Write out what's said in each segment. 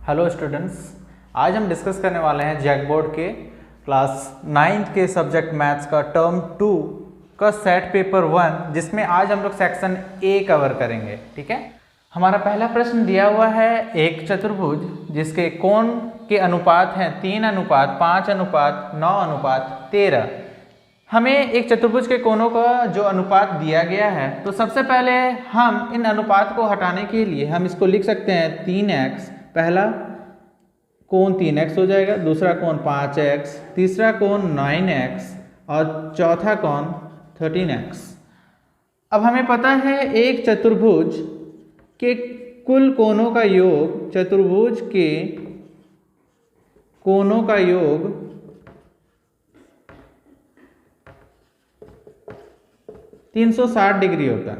Hello students, आज हम discuss करने वाले हैं जैकबोर्ड के क्लास 9th के सब्जेक्ट मैथ्स का टर्म 2 का सेट पेपर 1, जिसमें आज हम लोग सेक्शन ए कवर करेंगे। ठीक है, हमारा पहला प्रश्न दिया हुआ है एक चतुर्भुज जिसके कोण के अनुपात हैं 3:5, 5:9:13। हमें एक चतुर्भुज के कोणों का जो अनुपात दिया गया है, तो सबसे पहले हम इन अनुपात को हटाने के लिए हम इसको लिख सकते हैं 3x। पहला कोण 3x हो जाएगा, दूसरा कोण 5x, तीसरा कोण 9x और चौथा कोण 13x। अब हमें पता है एक चतुर्भुज के कुल कोणों का योग, चतुर्भुज के कोणों का योग 360 डिग्री होता है,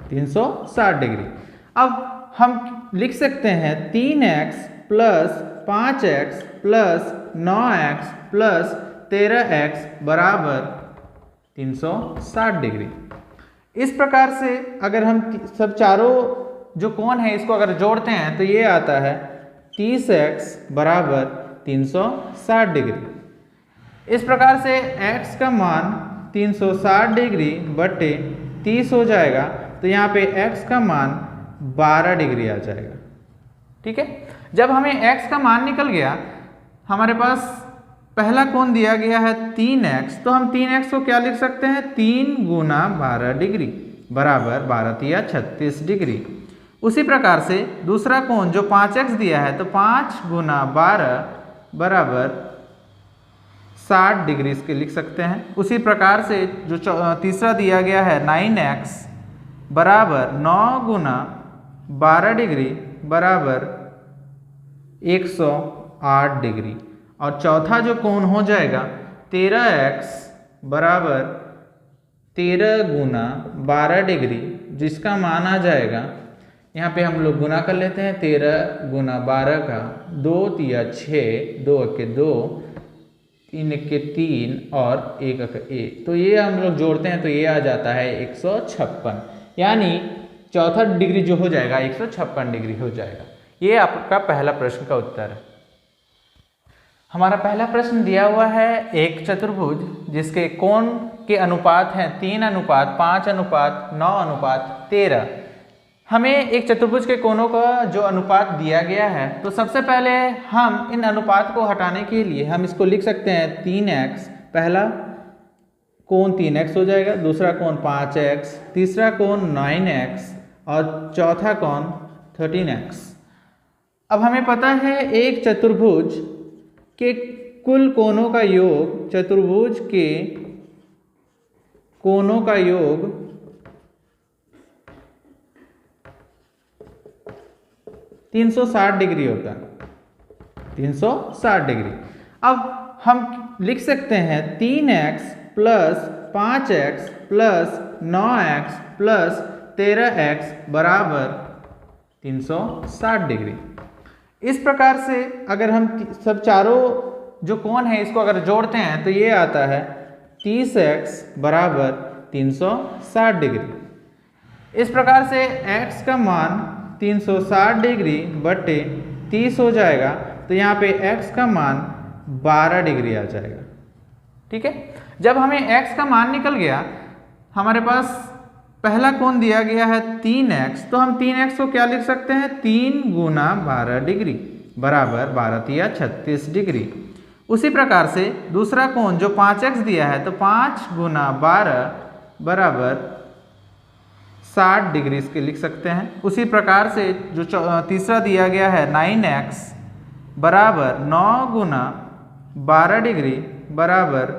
360 डिग्री। अब हम लिख सकते हैं 3x plus 5x plus 9x plus 13x बराबर 360 डिग्री। इस प्रकार से अगर हम सब चारों जो कोण है इसको अगर जोड़ते हैं तो ये आता है 30x बराबर 360 डिग्री। इस प्रकार से x का मान 360 डिग्री बटे 30 हो जाएगा, तो यहाँ पे x का मान 12 डिग्री आ जाएगा। ठीक है, जब हमें x का मान निकल गया, हमारे पास पहला कोण दिया गया है 3x, तो हम 3x को क्या लिख सकते हैं, 3 गुना 12 डिग्री बराबर 12 × 36 डिग्री। उसी प्रकार से दूसरा कोण जो 5x दिया है, तो 5 गुना 12 बराबर 60 डिग्री इसके लिख सकते हैं। उसी प्रकार से जो तीसरा दिया गया है 9x बराबर 9 गुना 12 डिग्री बराबर 108 डिग्री। और चौथा जो कोण हो जाएगा 13x बराबर 13 गुना 12 डिग्री, जिसका मान आ जाएगा, यहाँ पे हम लोग गुना कर लेते हैं, 13 गुना 12 का 2 × 6, 2 × 2, 3 × 3 और 1 × 1, तो ये हम लोग जोड़ते हैं तो ये आ जाता है 156। यानी चौथा डिग्री जो हो जाएगा 156 डिग्री हो जाएगा। ये आपका पहला प्रश्न का उत्तर है। हमारा पहला प्रश्न दिया हुआ है एक चतुर्भुज जिसके कोण के अनुपात हैं 3:5, 5:9:13। हमें एक चतुर्भुज के कोणों का जो अनुपात दिया गया है, तो सबसे पहले हम इन अनुपात को हटाने के लिए हम इसको लिख सकते हैं 3x। पहला कोण 3x हो जाएगा, दूसरा कोण 5x, तीसरा कोण 9x और चौथा कोण 13x। अब हमें पता है एक चतुर्भुज के कुल कोणों का योग, चतुर्भुज के कोणों का योग 360 डिग्री होता है, 360 डिग्री। अब हम लिख सकते हैं 3x plus 5x plus 9x plus 13x बराबर 360 डिग्री। इस प्रकार से अगर हम सब चारों जो कोण है इसको अगर जोड़ते हैं तो ये आता है 30x बराबर 360 डिग्री। इस प्रकार से x का मान 360 डिग्री बटे 30 हो जाएगा, तो यहाँ पे x का मान 12 डिग्री आ जाएगा। ठीक है, जब हमें x का मान निकल गया, हमारे पास पहला कोण दिया गया है 3x, तो हम 3x को क्या लिख सकते हैं, 3 गुना 12 डिग्री बराबर 12 × 36 डिग्री। उसी प्रकार से दूसरा कोण जो 5x दिया है, तो 5 गुना 12 बराबर 60 डिग्री इसके लिख सकते हैं। उसी प्रकार से जो तीसरा दिया गया है 9x बराबर 9 गुना 12 डिग्री बराबर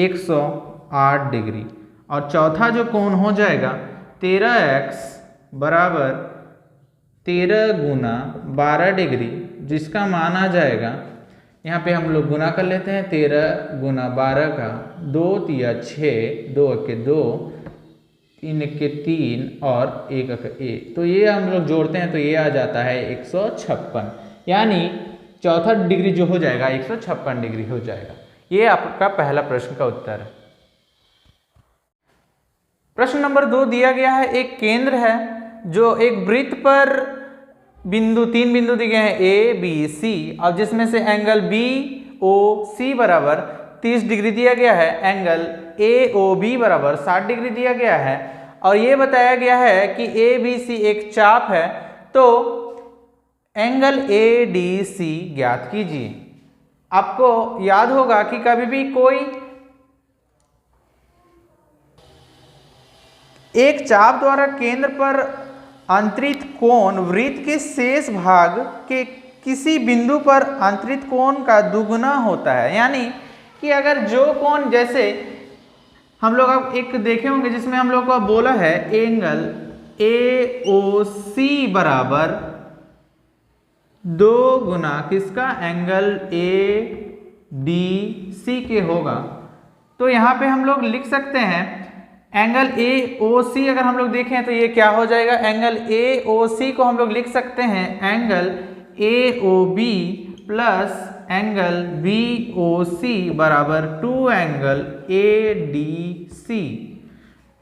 108 डिग्री। और चौथा जो कोण हो जाएगा 13x बराबर 13 गुना 12 डिग्री, जिसका मान आ जाएगा, यहाँ पे हम लोग गुना कर लेते हैं, 13 गुना 12 का 2 × 6, 2 × 2, 3 × 3 और 1 × 1, तो ये हम लोग जोड़ते हैं तो ये आ जाता है 156। यानी चौथा डिग्री जो हो जाएगा 156 डिग्री हो जाएगा। ये आपका पहला प्रश्न का उत्तर है। प्रश्न नंबर 2 दिया गया है, एक केंद्र है जो एक वृत्त पर बिंदु, 3 बिंदु दिए हैं ए बी सी, और जिसमें से एंगल बी ओ सी बराबर 30 डिग्री दिया गया है, एंगल ए ओ बी बराबर 60 डिग्री दिया गया है, और ये बताया गया है कि ए बी सी एक चाप है, तो एंगल ए डी सी ज्ञात कीजिए। आपको याद होगा कि कभी भी कोई एक चाप द्वारा केंद्र पर अंतरित कोण वृत्त के शेष भाग के किसी बिंदु पर अंतरित कोण का दुगुना होता है। यानी कि अगर जो कोण, जैसे हम लोग अब एक देखे होंगे जिसमें हम लोग को बोला है एंगल ए ओ सी बराबर 2 गुना किसका, एंगल ए डी सी के होगा। तो यहाँ पे हम लोग लिख सकते हैं एंगल ए ओ सी, अगर हम लोग देखें तो ये क्या हो जाएगा, एंगल ए ओ सी को हम लोग लिख सकते हैं angle A O B plus angle B O C बराबर 2 एंगल ए डी सी।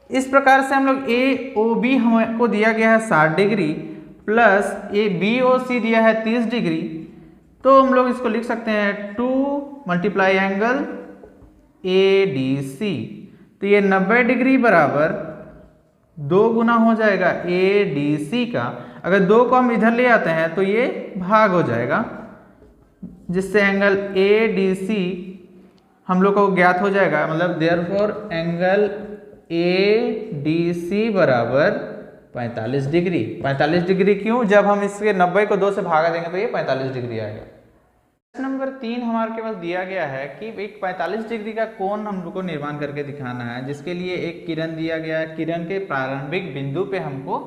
इस प्रकार से हम लोग ए ओ बी हमको दिया गया है 60 degree plus A B O C दिया है 30 डिग्री, तो हम लोग इसको लिख सकते हैं 2 multiply angle A D C. तो ये 90 डिग्री बराबर 2 गुना हो जाएगा ए डी सी का। अगर 2 को हम इधर ले आते हैं तो ये भाग हो जाएगा, जिससे एंगल ए डी सी हम लोग को ज्ञात हो जाएगा। मतलब therefore angle A D C बराबर 45 डिग्री। 45 डिग्री क्यों, जब हम इसके 90 को 2 से भागा देंगे तो ये 45 डिग्री आएगा। प्रश्न नंबर 3 हमारे के पास दिया गया है कि एक 45 डिग्री का कोण हम लोग को निर्माण करके दिखाना है, जिसके लिए एक किरण दिया गया है। किरण के प्रारंभिक बिंदु पे हमको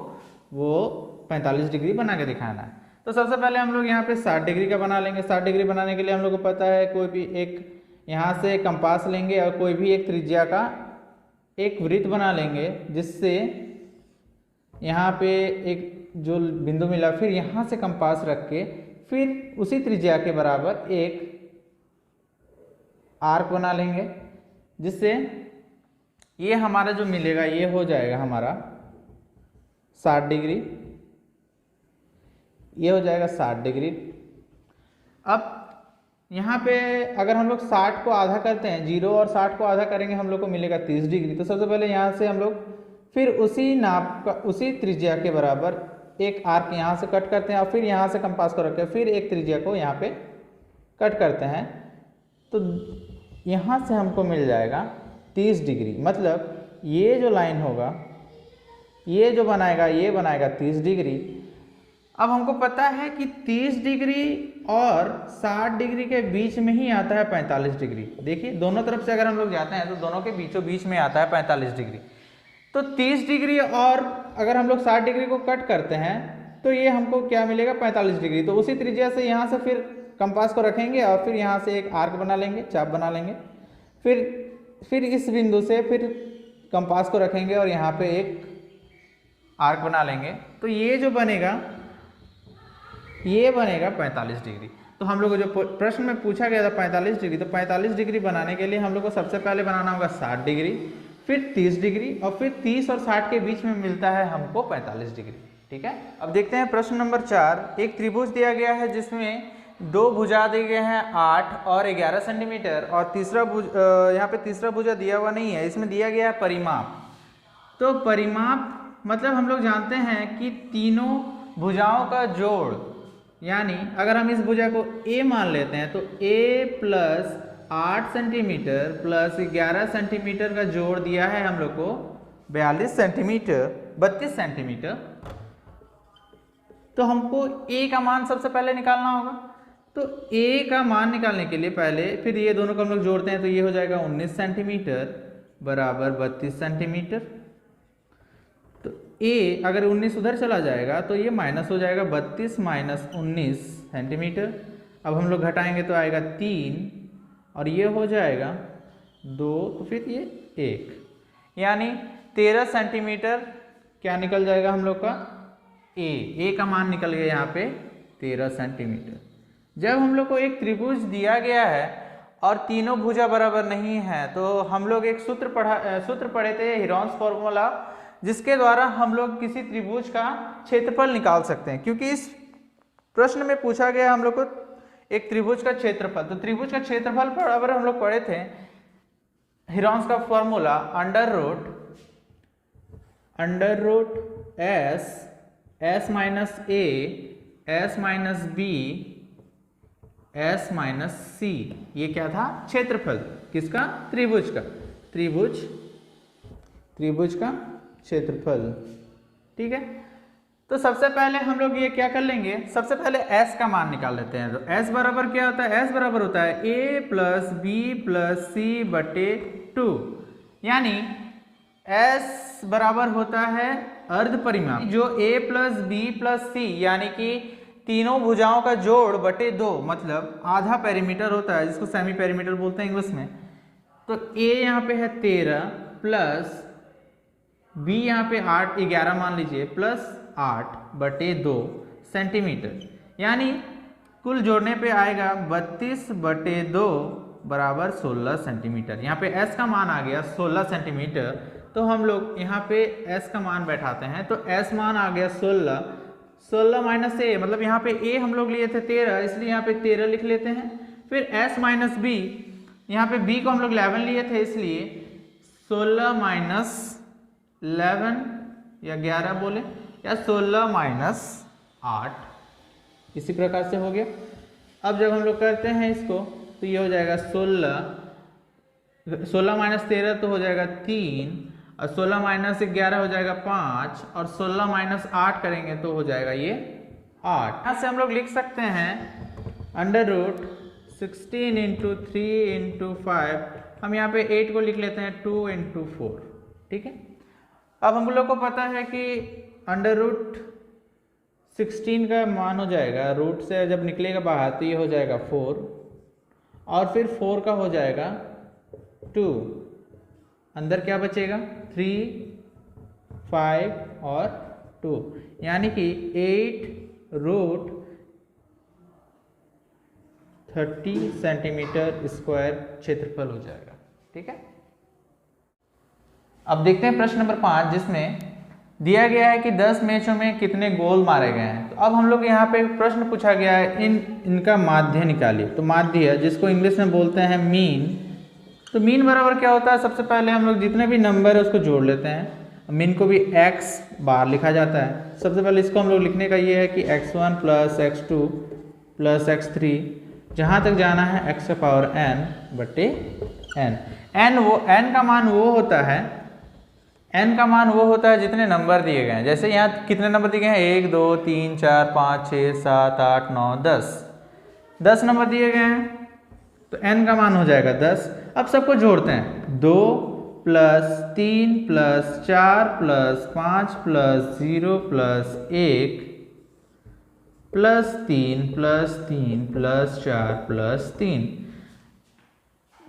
वो 45 डिग्री बना के दिखाना है। तो सबसे पहले हम लोग यहाँ पे 60 डिग्री का बना लेंगे। 60 डिग्री बनाने के लिए हम लोग को पता है कोई भी एक यहाँ से कंपास लेंगे और कोई भी एक त्रिज्या का एक वृत्त बना लेंगे, जिससे यहाँ पे एक जो बिंदु मिला, फिर यहाँ से कंपास रख के फिर उसी त्रिज्या के बराबर एक आर्क बना लेंगे, जिससे ये हमारा जो मिलेगा ये हो जाएगा हमारा 60 डिग्री, ये हो जाएगा 60 डिग्री। अब यहाँ पे अगर हम लोग 60 को आधा करते हैं, 0 और 60 को आधा करेंगे, हम लोग को मिलेगा 30 डिग्री। तो सबसे पहले यहाँ से हम लोग फिर उसी नाप का, उसी त्रिज्या के बराबर एक आर्क यहाँ से कट करते हैं और फिर यहाँ से कंपास को रख के फिर एक त्रिज्या को यहाँ पे कट करते हैं। तो यहाँ से हमको मिल जाएगा 30 डिग्री। मतलब ये जो लाइन होगा, ये जो बनाएगा, ये बनाएगा 30 डिग्री। अब हमको पता है कि 30 डिग्री और 60 डिग्री के बीच में ही आता है 45 डिग्री। देखिए दोनों तरफ से अगर हम लोग जाते हैं तो दोनों के बीचों बीच में आता है 45 डिग्री। तो 30 डिग्री और अगर हम लोग 60 डिग्री को कट करते हैं तो ये हमको क्या मिलेगा, 45 डिग्री। तो उसी त्रिज्या से यहाँ से फिर कंपास को रखेंगे और फिर यहाँ से एक आर्क बना लेंगे, चाप बना लेंगे। फिर इस बिंदु से फिर कंपास को रखेंगे और यहाँ पे एक आर्क बना लेंगे। तो ये जो बनेगा, ये बनेगा 45 डिग्री। तो हम लोग को जो प्रश्न में पूछा गया था 45 डिग्री, तो 45 डिग्री बनाने के लिए हम लोग को सबसे पहले बनाना होगा 60 डिग्री, फिर 30 डिग्री और फिर 30 और 60 के बीच में मिलता है हमको 45 डिग्री। ठीक है, अब देखते हैं प्रश्न नंबर 4। एक त्रिभुज दिया गया है जिसमें 2 भुजा दिए गए हैं 8 और 11 सेंटीमीटर, और तीसरा यहाँ पे तीसरा भुजा दिया हुआ नहीं है, इसमें दिया गया है परिमाप। तो परिमाप मतलब हम लोग जानते हैं कि तीनों भुजाओं का जोड़, यानी अगर हम इस भुजा को A मान लेते हैं तो A plus 8 centimetre plus 11 centimetre का जोड़ दिया है हम लोग को 32 सेंटीमीटर। तो हमको A का मान सबसे पहले निकालना होगा। तो A का मान निकालने के लिए पहले फिर ये दोनों को हम लोग जोड़ते हैं, तो ये हो जाएगा 19 सेंटीमीटर बराबर 32 सेंटीमीटर। तो A अगर 19 उधर चला जाएगा तो ये माइनस हो जाएगा, 32 माइनस 19 सेंटीमीटर। अब हम लोग घटाएंगे तो आएगा 3 और ये हो जाएगा 2, तो फिर ये 1, यानी 13 सेंटीमीटर क्या निकल जाएगा हम लोग का, A का मान निकल गया यहाँ पे 13 सेंटीमीटर। जब हम लोग को एक त्रिभुज दिया गया है और तीनों भुजा बराबर नहीं है, तो हम लोग एक सूत्र पढ़े थे, हीरोन्स फॉर्मूला, जिसके द्वारा हम लोग किसी त्रिभुज का क्षेत्रफल निकाल सकते हैं। क्योंकि इस प्रश्न में पूछा गया हम लोग को एक त्रिभुज का क्षेत्रफल। तो त्रिभुज का क्षेत्रफल बराबर हम लोग पढ़े थे हीरोन्स का formula under root S minus A S minus B S minus C. ये क्या था? क्षेत्रफल किसका? त्रिभुज का। त्रिभुज का क्षेत्रफल। ठीक है, तो सबसे पहले हम लोग ये क्या कर लेंगे, सबसे पहले s का मान निकाल लेते हैं। तो s बराबर क्या होता है? s बराबर होता है a प्लस बी प्लस सी बटे 2, यानी s बराबर होता है अर्ध परिमाप जो a प्लस बी प्लस सी यानी कि तीनों भुजाओं का जोड़ बटे 2, मतलब आधा पेरीमीटर होता है जिसको सेमी पेरीमीटर बोलते हैं इंग्लिश में। तो a यहाँ पे है 13 प्लस b यहाँ पे 11 मान लीजिए प्लस 8 बटे 2 सेंटीमीटर, यानी कुल जोड़ने पे आएगा 32 बटे 2 बराबर 16 सेंटीमीटर। यहाँ पे s का मान आ गया 16 सेंटीमीटर। तो हम लोग यहाँ पे s का मान बैठाते हैं, तो s मान आ गया 16 माइनस a, मतलब यहाँ पे a हम लोग लिए थे 13, इसलिए यहाँ पे 13 लिख लेते हैं। फिर s माइनस b, यहाँ पे b को हम लोग 11 लिए थे, इसलिए 16 माइनस 11 या 11 बोले या 16 माइनस 8, इसी प्रकार से हो गया। अब जब हम लोग करते हैं इसको तो ये हो जाएगा 16 माइनस 13 तो हो जाएगा 3, और 16 माइनस 11 हो जाएगा 5, और 16 माइनस 8 करेंगे तो हो जाएगा ये 8। यहाँ से हम लोग लिख सकते हैं अंडर रूट 16 इंटू 3 इंटू 5, हम यहाँ पे 8 को लिख लेते हैं 2 इंटू 4। ठीक है, अब हम लोग को पता है कि अंडर रूट 16 का मान हो जाएगा, रूट से जब निकलेगा बाहर तो ये हो जाएगा 4, और फिर 4 का हो जाएगा 2, अंदर क्या बचेगा 3, 5 और 2, यानी कि 8 रूट 30 सेंटीमीटर स्क्वायर क्षेत्रफल हो जाएगा। ठीक है, अब देखते हैं प्रश्न नंबर 5, जिसमें दिया गया है कि 10 मैचों में कितने गोल मारे गए हैं। तो अब हम लोग यहाँ पे प्रश्न पूछा गया है इनका माध्य निकालिए। तो माध्य जिसको इंग्लिश में बोलते हैं मीन। तो मीन बराबर क्या होता है? सबसे पहले हम लोग जितने भी नंबर है उसको जोड़ लेते हैं। मीन को भी x बार लिखा जाता है। सबसे पहले इसको हम लोग लिखने का ये है कि x1 plus x2 plus x3, जहाँ तक जाना है x का पावर n बटे n। n का मान वो होता है, n का मान वो होता है जितने नंबर दिए गए हैं। जैसे यहाँ कितने नंबर दिए गए हैं? 1 2 3 4 5 6 7 8 9 10 नंबर दिए गए हैं, तो n का मान हो जाएगा 10। अब सबको जोड़ते हैं, 2 plus 3 plus 4 plus 5 plus 0 plus 1 plus 3 plus 3 plus 4 plus 3।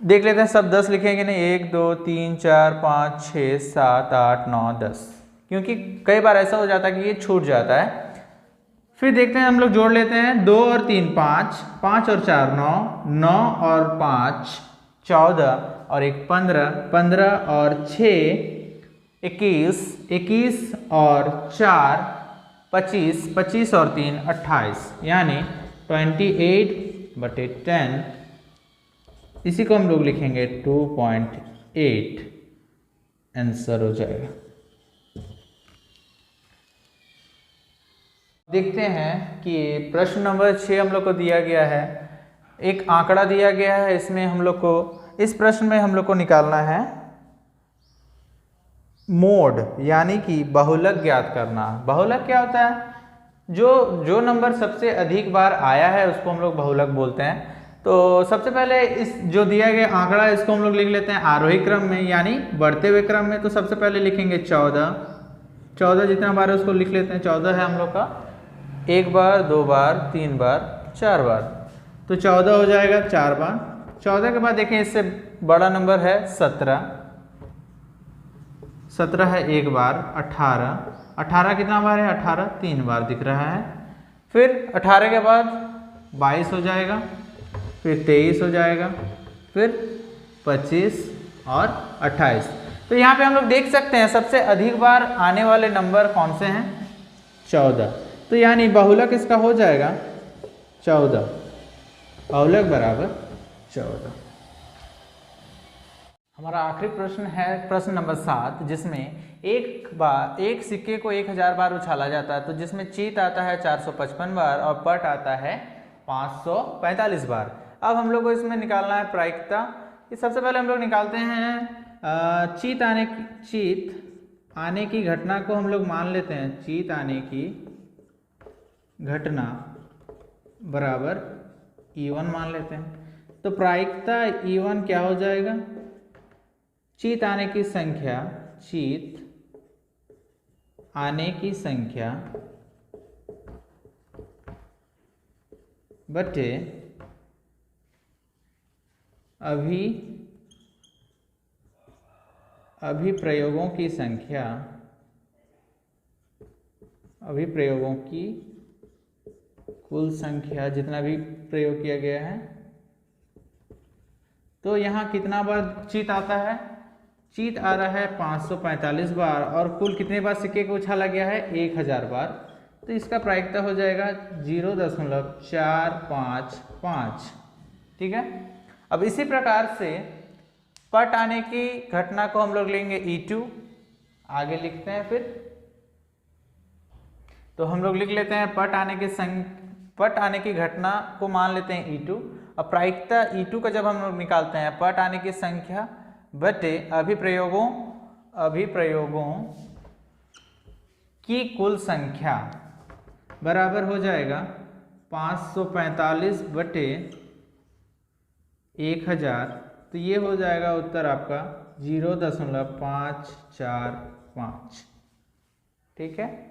देख लेते हैं सब 10 लिखेंगे नहीं, 1 2 3 4 5 6 7 8 9 10, क्योंकि कई बार ऐसा हो जाता है कि ये छूट जाता है। फिर देखते हैं, हम लोग जोड़ लेते हैं, 2 और 3 5, 5 और 4 9, 9 और 5 14 और 1 15, 15 और 6 21, 21 और 4 25, 25 और 3 28, यानी 28 बटे 10। इसी को हम लोग लिखेंगे 2.8, आंसर हो जाएगा। देखते हैं कि प्रश्न नंबर 6 हम लोग को दिया गया है, एक आंकड़ा दिया गया है। इसमें हम लोग को, इस प्रश्न में हम लोग को निकालना है मोड, यानी कि बहुलक ज्ञात करना। बहुलक क्या होता है? जो नंबर सबसे अधिक बार आया है उसको हम लोग बहुलक बोलते हैं। तो सबसे पहले इस जो दिया गया आंकड़ा है इसको हम लोग लिख लेते हैं आरोही क्रम में, यानी बढ़ते हुए क्रम में। तो सबसे पहले लिखेंगे 14 जितना बार है उसको लिख लेते हैं। 14 है हम लोग का 1 बार 2 बार 3 बार 4 बार, तो 14 हो जाएगा 4 बार। 14 के बाद देखें इससे बड़ा नंबर है 17 है 1 बार। 18 कितना बार है? 18 3 बार दिख रहा है। फिर 18 के बाद 22 हो जाएगा, फिर 23 हो जाएगा, फिर 25 और 28। तो यहाँ पे हम लोग देख सकते हैं सबसे अधिक बार आने वाले नंबर कौन से हैं? 14। तो यानी बहुलक इसका हो जाएगा 14, अवलग बराबर 14। हमारा आखिरी प्रश्न है प्रश्न नंबर 7, जिसमें एक सिक्के को 1000 बार उछाला जाता है, तो जिसमें चीत आता है 455 बार और पट आता है 545 बार। अब हम लोग को इसमें निकालना है प्रायिकता। सबसे पहले हम लोग निकालते हैं चीत आने की घटना को हम लोग मान लेते हैं, चीत आने की घटना बराबर E1 मान लेते हैं। तो प्रायिकता E1 क्या हो जाएगा, चीत आने की संख्या बटे अभिप्रयोगों की कुल संख्या, जितना भी प्रयोग किया गया है। तो यहाँ कितना बार चीत आता है, चीत आ रहा है 545 बार, और कुल कितने बार सिक्के को उछाला गया है, 1000 बार। तो इसका प्रायिकता हो जाएगा 0.455। ठीक है। अब इसी प्रकार से पट आने की घटना को हम लोग लेंगे E2, आगे लिखते हैं फिर। तो हम लोग लिख लेते हैं पट आने की घटना को मान लेते हैं E2। अब प्रायिकता E2 का जब हम लोग निकालते हैं, पट आने की संख्या बटे अभिप्रयोगों की कुल संख्या बराबर हो जाएगा 545 बटे 1000। तो ये हो जाएगा उत्तर आपका 0.545। ठीक है।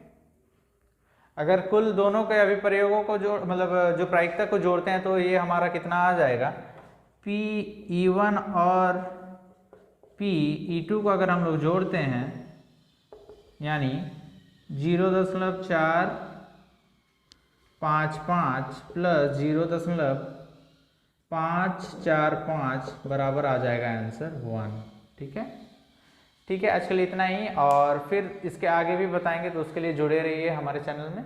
अगर कुल दोनों के अभिप्रयोगों को जो प्रायिकता को जोड़ते हैं, तो ये हमारा कितना आ जाएगा, PE1 और PE2 को अगर हम लोग जोड़ते हैं, यानी 0.455 प्लस 0.545 बराबर आ जाएगा आंसर 1। ठीक है। ठीक है, आज के लिए इतना ही, और फिर इसके आगे भी बताएंगे, तो उसके लिए जुड़े रहिए हमारे चैनल में।